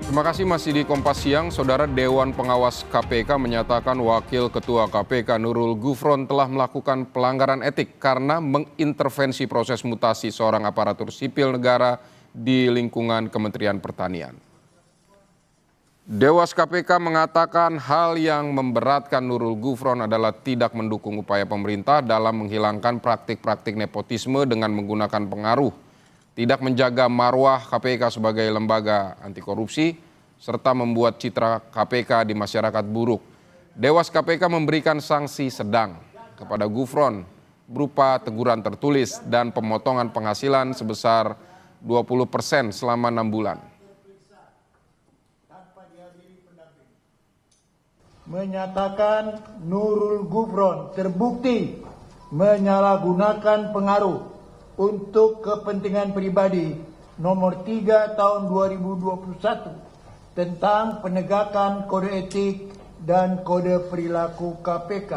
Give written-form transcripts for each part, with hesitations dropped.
Terima kasih masih di Kompas Siang. Saudara Dewan Pengawas KPK menyatakan Wakil Ketua KPK Nurul Gufron telah melakukan pelanggaran etik karena mengintervensi proses mutasi seorang aparatur sipil negara di lingkungan Kementerian Pertanian. Dewas KPK mengatakan hal yang memberatkan Nurul Gufron adalah tidak mendukung upaya pemerintah dalam menghilangkan praktik-praktik nepotisme dengan menggunakan pengaruh, tidak menjaga marwah KPK sebagai lembaga anti korupsi, serta membuat citra KPK di masyarakat buruk. Dewas KPK memberikan sanksi sedang kepada Gufron berupa teguran tertulis dan pemotongan penghasilan sebesar 20% selama 6 bulan. Menyatakan Nurul Gufron terbukti menyalahgunakan pengaruh untuk kepentingan pribadi nomor 3 tahun 2021 tentang penegakan kode etik dan kode perilaku KPK.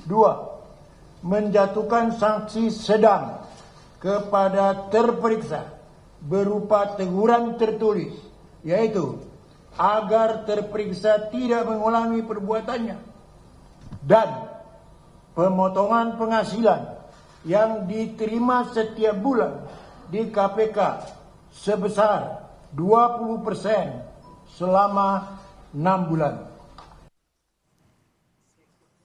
2. Menjatuhkan sanksi sedang kepada terperiksa berupa teguran tertulis, yaitu agar terperiksa tidak mengulangi perbuatannya, dan pemotongan penghasilan yang diterima setiap bulan di KPK sebesar 20% selama 6 bulan.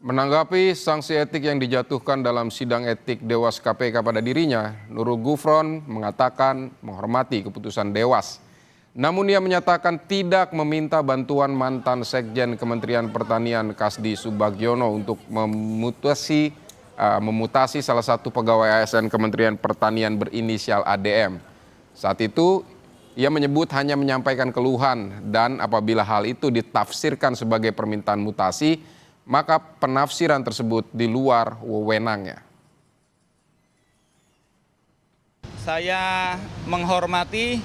Menanggapi sanksi etik yang dijatuhkan dalam sidang etik Dewas KPK pada dirinya, Nurul Gufron mengatakan menghormati keputusan Dewas. Namun ia menyatakan tidak meminta bantuan mantan Sekjen Kementerian Pertanian Kasdi Subagiono untuk memutasi salah satu pegawai ASN Kementerian Pertanian berinisial ADM. Saat itu ia menyebut hanya menyampaikan keluhan dan apabila hal itu ditafsirkan sebagai permintaan mutasi, maka penafsiran tersebut di luar wewenangnya. Saya menghormati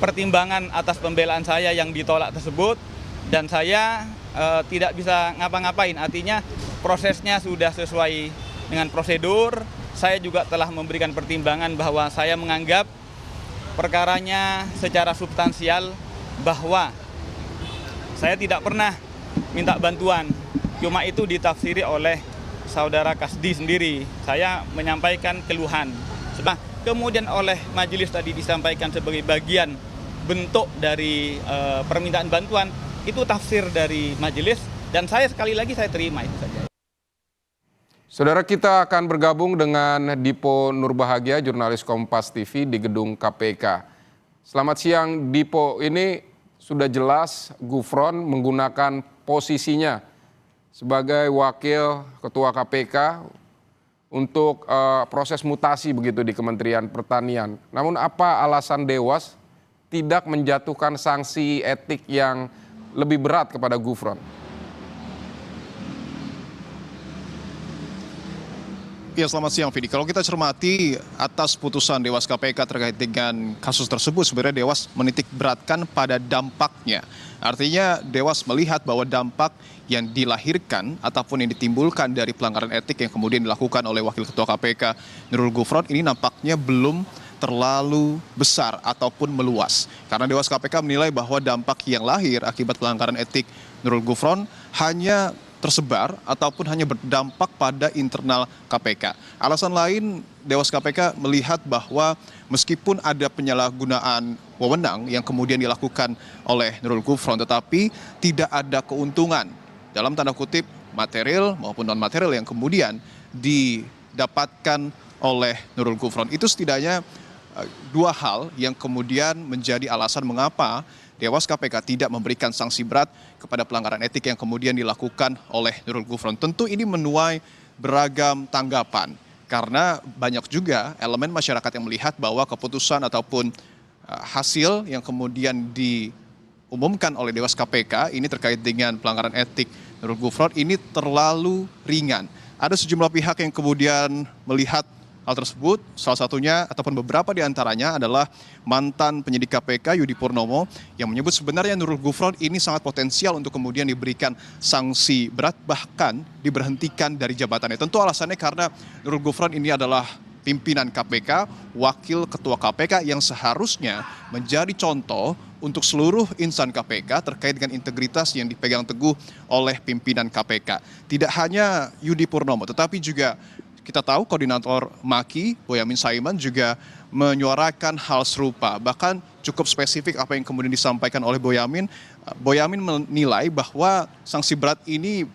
pertimbangan atas pembelaan saya yang ditolak tersebut, dan saya tidak bisa ngapa-ngapain. Artinya prosesnya sudah sesuai dengan prosedur. Saya juga telah memberikan pertimbangan bahwa saya menganggap perkaranya secara substansial, bahwa saya tidak pernah minta bantuan. Cuma itu ditafsiri oleh saudara Kasdi sendiri. Saya menyampaikan keluhan. Nah, kemudian oleh majelis tadi disampaikan sebagai bagian bentuk dari permintaan bantuan. Itu tafsir dari majelis, dan saya sekali lagi saya terima itu saja. Saudara, kita akan bergabung dengan Dipo Nurbahagia, jurnalis Kompas TV di gedung KPK. Selamat siang Dipo, ini sudah jelas Gufron menggunakan posisinya sebagai wakil ketua KPK untuk proses mutasi begitu di Kementerian Pertanian. Namun apa alasan Dewas tidak menjatuhkan sanksi etik yang lebih berat kepada Gufron? Ya, selamat siang, Vidi. Kalau kita cermati atas putusan Dewas KPK terkait dengan kasus tersebut, sebenarnya Dewas menitik beratkan pada dampaknya. Artinya Dewas melihat bahwa dampak yang dilahirkan ataupun yang ditimbulkan dari pelanggaran etik yang kemudian dilakukan oleh Wakil Ketua KPK Nurul Gufron ini nampaknya belum terlalu besar ataupun meluas. Karena Dewas KPK menilai bahwa dampak yang lahir akibat pelanggaran etik Nurul Gufron hanya tersebar ataupun hanya berdampak pada internal KPK. Alasan lain, Dewas KPK melihat bahwa meskipun ada penyalahgunaan wewenang yang kemudian dilakukan oleh Nurul Gufron, tetapi tidak ada keuntungan dalam tanda kutip material maupun non material yang kemudian didapatkan oleh Nurul Gufron. Itu setidaknya dua hal yang kemudian menjadi alasan mengapa Dewas KPK tidak memberikan sanksi berat kepada pelanggaran etik yang kemudian dilakukan oleh Nurul Gufron. Tentu ini menuai beragam tanggapan, karena banyak juga elemen masyarakat yang melihat bahwa keputusan ataupun hasil yang kemudian diumumkan oleh Dewas KPK ini terkait dengan pelanggaran etik Nurul Gufron ini terlalu ringan. Ada sejumlah pihak yang kemudian melihat hal tersebut, salah satunya ataupun beberapa di antaranya adalah mantan penyidik KPK Yudi Purnomo yang menyebut sebenarnya Nurul Gufron ini sangat potensial untuk kemudian diberikan sanksi berat, bahkan diberhentikan dari jabatannya. Tentu alasannya karena Nurul Gufron ini adalah pimpinan KPK, wakil ketua KPK yang seharusnya menjadi contoh untuk seluruh insan KPK terkait dengan integritas yang dipegang teguh oleh pimpinan KPK. Tidak hanya Yudi Purnomo, tetapi juga kita tahu koordinator MAKI, Boyamin Saiman juga menyuarakan hal serupa. Bahkan cukup spesifik apa yang kemudian disampaikan oleh Boyamin. Boyamin menilai bahwa sanksi berat ini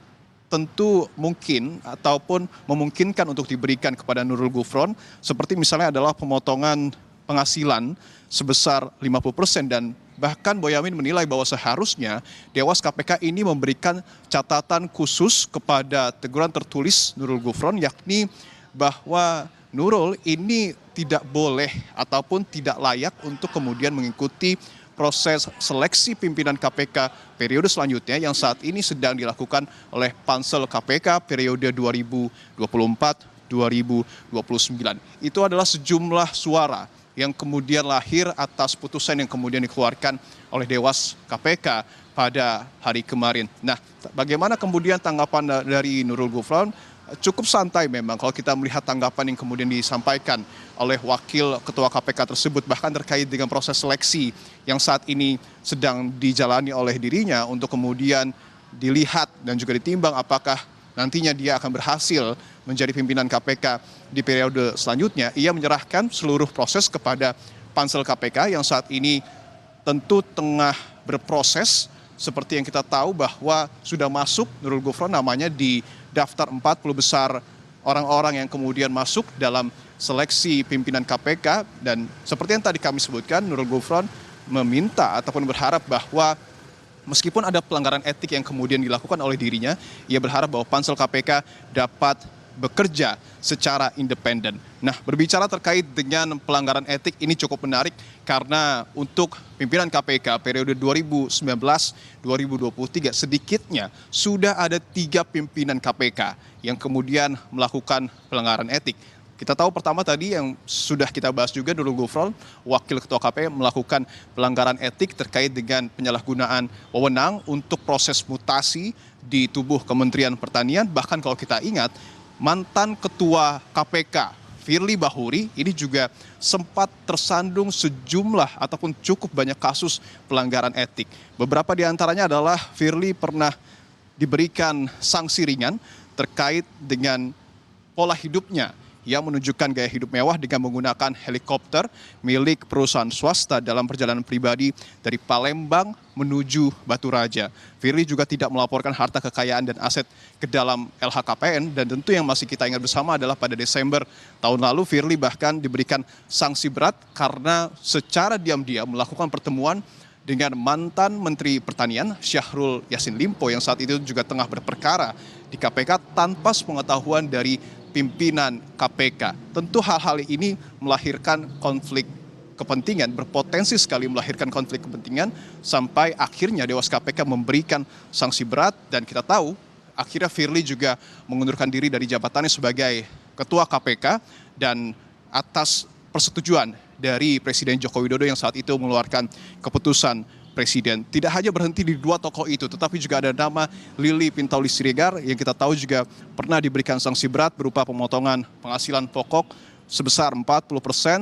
tentu mungkin ataupun memungkinkan untuk diberikan kepada Nurul Gufron, seperti misalnya adalah pemotongan penghasilan sebesar 50%, dan bahkan Boyamin menilai bahwa seharusnya Dewas KPK ini memberikan catatan khusus kepada teguran tertulis Nurul Gufron, yakni bahwa Nurul ini tidak boleh ataupun tidak layak untuk kemudian mengikuti proses seleksi pimpinan KPK periode selanjutnya yang saat ini sedang dilakukan oleh Pansel KPK periode 2024-2029. Itu adalah sejumlah suara yang kemudian lahir atas putusan yang kemudian dikeluarkan oleh Dewas KPK pada hari kemarin. Nah, bagaimana kemudian tanggapan dari Nurul Gufron? Cukup santai memang kalau kita melihat tanggapan yang kemudian disampaikan oleh wakil ketua KPK tersebut, bahkan terkait dengan proses seleksi yang saat ini sedang dijalani oleh dirinya untuk kemudian dilihat dan juga ditimbang apakah nantinya dia akan berhasil menjadi pimpinan KPK di periode selanjutnya. Ia menyerahkan seluruh proses kepada Pansel KPK yang saat ini tentu tengah berproses. Seperti yang kita tahu bahwa sudah masuk Nurul Gufron namanya di daftar 40 besar orang-orang yang kemudian masuk dalam seleksi pimpinan KPK, dan seperti yang tadi kami sebutkan, Nurul Gufron meminta ataupun berharap bahwa meskipun ada pelanggaran etik yang kemudian dilakukan oleh dirinya, ia berharap bahwa Pansel KPK dapat bekerja secara independen. Nah, berbicara terkait dengan pelanggaran etik ini cukup menarik karena untuk pimpinan KPK periode 2019-2023 sedikitnya sudah ada 3 pimpinan KPK yang kemudian melakukan pelanggaran etik. Kita tahu pertama tadi yang sudah kita bahas juga, Nurul Gufron, wakil ketua KPK melakukan pelanggaran etik terkait dengan penyalahgunaan wewenang untuk proses mutasi di tubuh Kementerian Pertanian. Bahkan kalau kita ingat, mantan ketua KPK Firly Bahuri ini juga sempat tersandung sejumlah ataupun cukup banyak kasus pelanggaran etik. Beberapa di antaranya adalah Firly pernah diberikan sanksi ringan terkait dengan pola hidupnya yang menunjukkan gaya hidup mewah dengan menggunakan helikopter milik perusahaan swasta dalam perjalanan pribadi dari Palembang menuju Batu Raja. Firly juga tidak melaporkan harta kekayaan dan aset ke dalam LHKPN, dan tentu yang masih kita ingat bersama adalah pada Desember tahun lalu Firly bahkan diberikan sanksi berat karena secara diam-diam melakukan pertemuan dengan mantan Menteri Pertanian Syahrul Yassin Limpo yang saat itu juga tengah berperkara di KPK tanpa sepengetahuan dari pimpinan KPK. Tentu hal-hal ini melahirkan konflik kepentingan, berpotensi sekali melahirkan konflik kepentingan sampai akhirnya Dewas KPK memberikan sanksi berat, dan kita tahu akhirnya Firly juga mengundurkan diri dari jabatannya sebagai ketua KPK dan atas persetujuan dari Presiden Joko Widodo yang saat itu mengeluarkan keputusan Presiden. Tidak hanya berhenti di 2 tokoh itu, tetapi juga ada nama Lili Pintauli Siregar yang kita tahu juga pernah diberikan sanksi berat berupa pemotongan penghasilan pokok sebesar 40%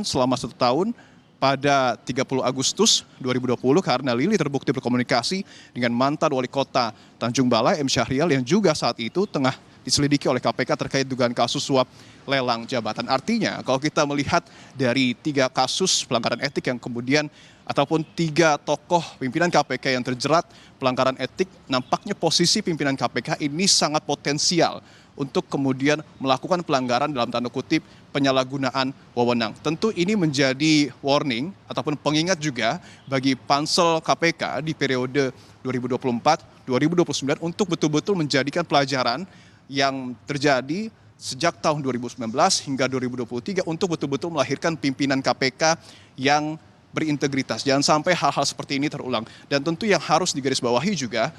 selama 1 tahun pada 30 Agustus 2020 karena Lili terbukti berkomunikasi dengan mantan wali kota Tanjung Balai M. Syahrial yang juga saat itu tengah diselidiki oleh KPK terkait dugaan kasus suap lelang jabatan. Artinya kalau kita melihat dari 3 kasus pelanggaran etik yang kemudian ataupun 3 tokoh pimpinan KPK yang terjerat pelanggaran etik, nampaknya posisi pimpinan KPK ini sangat potensial untuk kemudian melakukan pelanggaran dalam tanda kutip penyalahgunaan wewenang. Tentu ini menjadi warning ataupun pengingat juga bagi Pansel KPK di periode 2024-2029 untuk betul-betul menjadikan pelajaran yang terjadi sejak tahun 2019 hingga 2023 untuk betul-betul melahirkan pimpinan KPK yang berintegritas. Jangan sampai hal-hal seperti ini terulang. Dan tentu yang harus digarisbawahi juga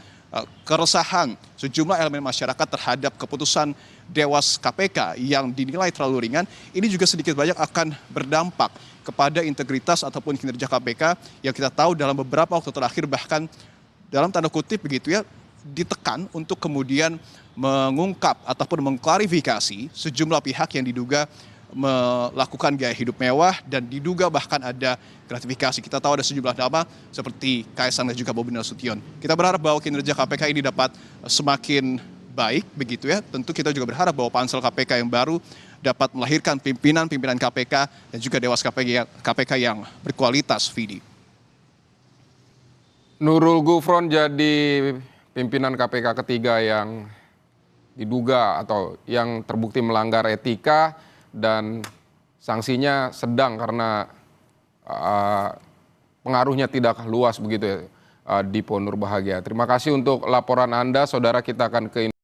keresahan sejumlah elemen masyarakat terhadap keputusan Dewas KPK yang dinilai terlalu ringan, ini juga sedikit banyak akan berdampak kepada integritas ataupun kinerja KPK yang kita tahu dalam beberapa waktu terakhir bahkan dalam tanda kutip begitu ya, ditekan untuk kemudian mengungkap ataupun mengklarifikasi sejumlah pihak yang diduga melakukan gaya hidup mewah dan diduga bahkan ada gratifikasi. Kita tahu ada sejumlah nama seperti Kaisang dan juga Bobi Nasution. Kita berharap bahwa kinerja KPK ini dapat semakin baik begitu ya. Tentu kita juga berharap bahwa pansel KPK yang baru dapat melahirkan pimpinan KPK dan juga dewas KPK yang berkualitas, Vidi. Nurul Gufron jadi pimpinan KPK ketiga yang diduga atau yang terbukti melanggar etika dan sanksinya sedang karena pengaruhnya tidak luas begitu ya, Dipo Nurbahagia. Terima kasih untuk laporan Anda, saudara. Kita akan ke